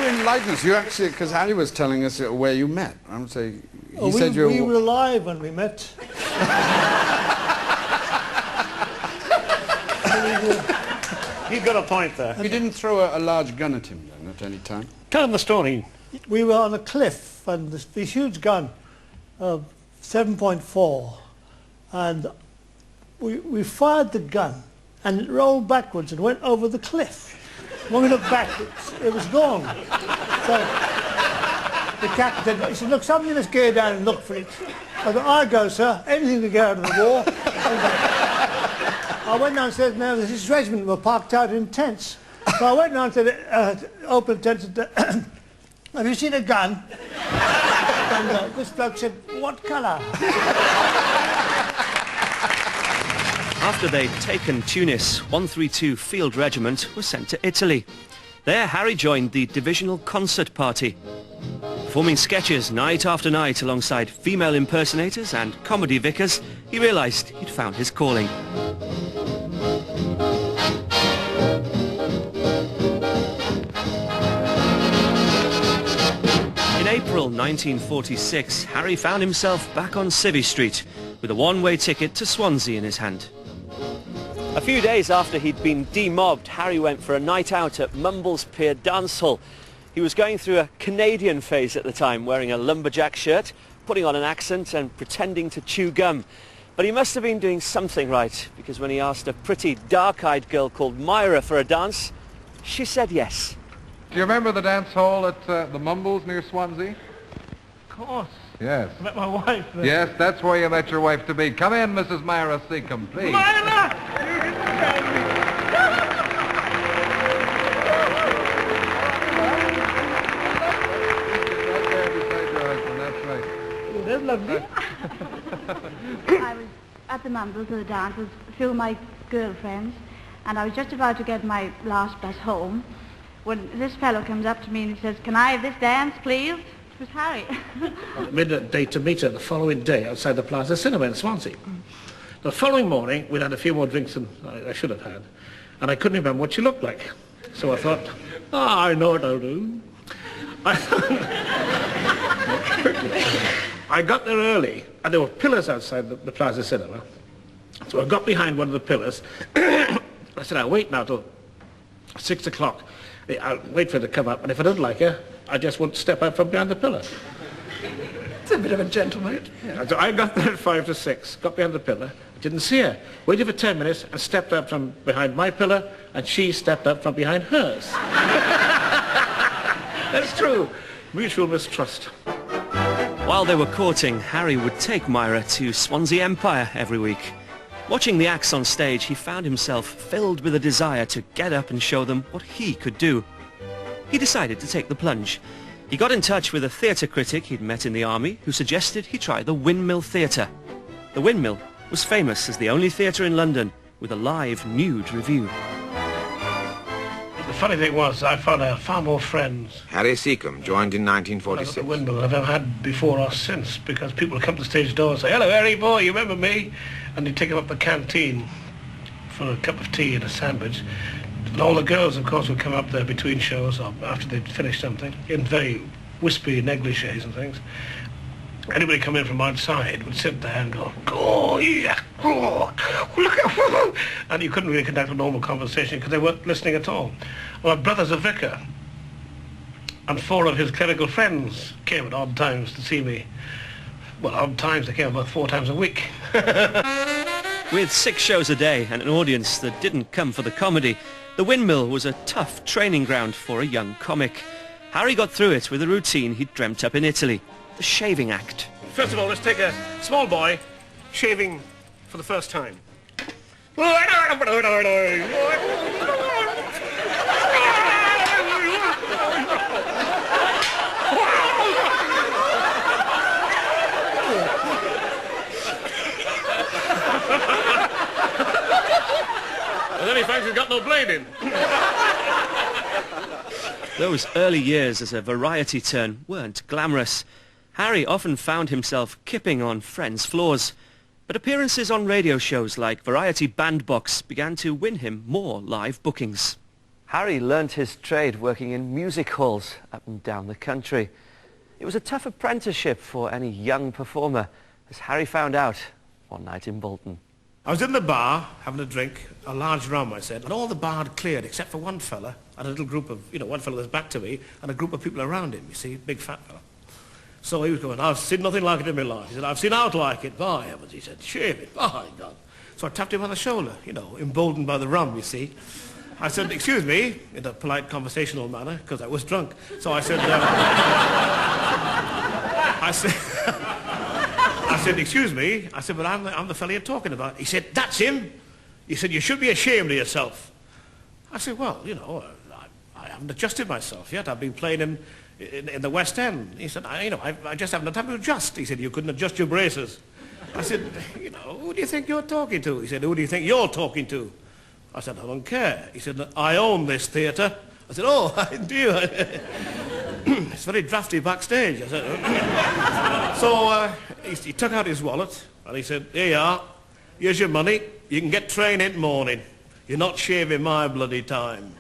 you enlighten us? You actually, because Harry was telling us where you met. I'm saying, he said we were alive when we met. You've got a point there. You didn't throw a large gun at him then, at any time? Tell him the story. We were on a cliff, and this huge gun of 7.4, and we fired the gun, and it rolled backwards and went over the cliff. When we looked back, it was gone. So the captain said, he said, look, somebody must go down and look for it. I thought, I'll go, sir. Anything to get out of the war. I went down and said, now this regiment were parked out in tents. So I went down and said, open tents, have you seen a gun? And this bloke said, what colour? After they'd taken Tunis, 132 Field Regiment was sent to Italy. There, Harry joined the divisional concert party. Performing sketches night after night alongside female impersonators and comedy vicars, he realised he'd found his calling. In April 1946, Harry found himself back on Civvy Street with a one-way ticket to Swansea in his hand. A few days after he'd been demobbed, Harry went for a night out at Mumbles Pier Dance Hall. He was going through a Canadian phase at the time, wearing a lumberjack shirt, putting on an accent and pretending to chew gum. But he must have been doing something right, because when he asked a pretty dark-eyed girl called Myra for a dance, she said yes. Do you remember the dance hall at the Mumbles near Swansea? Of course. Yes. I met my wife there. Yes, that's where you met your wife to be. Come in, Mrs. Myra Secombe, please. Myra! That's lovely. I was at the Mumbles at the dance with a few of my girlfriends, and I was just about to get my last bus home when this fellow comes up to me and he says, "Can I have this dance, please?" It was Harry. We had a date to meet her the following day outside the Plaza Cinema in Swansea. The following morning, we'd had a few more drinks than I should have had, and I couldn't remember what she looked like. So I thought, I know what I'll do. I got there early, and there were pillars outside the Plaza Cinema. So I got behind one of the pillars. I said, I'll wait now till 6 o'clock. I'll wait for her to come up, and if I don't like her, I just won't step out from behind the pillar. It's a bit of a gentleman. Yeah. So I got there at 5 to 6, got behind the pillar, didn't see her. Waited for 10 minutes and stepped up from behind my pillar, and she stepped up from behind hers. That's true. Mutual mistrust. While they were courting, Harry would take Myra to Swansea Empire every week. Watching the acts on stage, he found himself filled with a desire to get up and show them what he could do. He decided to take the plunge. He got in touch with a theatre critic he'd met in the army who suggested he try the Windmill Theatre. The Windmill was famous as the only theatre in London with a live nude review. The funny thing was, I found out far more friends. Harry Secombe joined in At 1946. the Windmill than I've ever had before or since, because people would come to the stage door and say, "Hello, Harry boy, you remember me?" And he'd take him up the canteen for a cup of tea and a sandwich. And all the girls, of course, would come up there between shows or after they'd finished something, in very wispy negligees and things. Anybody come in from outside would sit there and go, "Oh, yeah, oh, look at..." And you couldn't really conduct a normal conversation because they weren't listening at all. My brother's a vicar, and 4 of his clerical friends came at odd times to see me. Well, odd times, they came about 4 times a week. With 6 shows a day and an audience that didn't come for the comedy, the Windmill was a tough training ground for a young comic. Harry got through it with a routine he'd dreamt up in Italy, the shaving act. First of all, let's take a small boy shaving for the first time. And then he finds he's got no blade in. Those early years as a variety turn weren't glamorous. Harry often found himself kipping on friends' floors, but appearances on radio shows like Variety Bandbox began to win him more live bookings. Harry learnt his trade working in music halls up and down the country. It was a tough apprenticeship for any young performer, as Harry found out one night in Bolton. I was in the bar having a drink, a large rum, I said, and all the bar had cleared except for one fella and a little group of, one fella was back to me and a group of people around him, you see, big fat fella. So he was going, I've seen nothing like it in my life. He said, I've seen out like it, by heavens. He said, shave it, by God. So I tapped him on the shoulder, emboldened by the rum, you see. I said, excuse me, in a polite conversational manner, because I was drunk. So I said, I said, excuse me. I said, but I'm the fella you're talking about. He said, that's him. He said, you should be ashamed of yourself. I said, well, I haven't adjusted myself yet. I've been playing in the West End. He said, I just haven't had time to adjust. He said, you couldn't adjust your braces. I said, who do you think you're talking to? He said, who do you think you're talking to? I said, I don't care. He said, I own this theatre. I said, oh, do you? It's very drafty backstage. I said, so he took out his wallet and he said, here you are. Here's your money. You can get train in morning. You're not shaving my bloody time.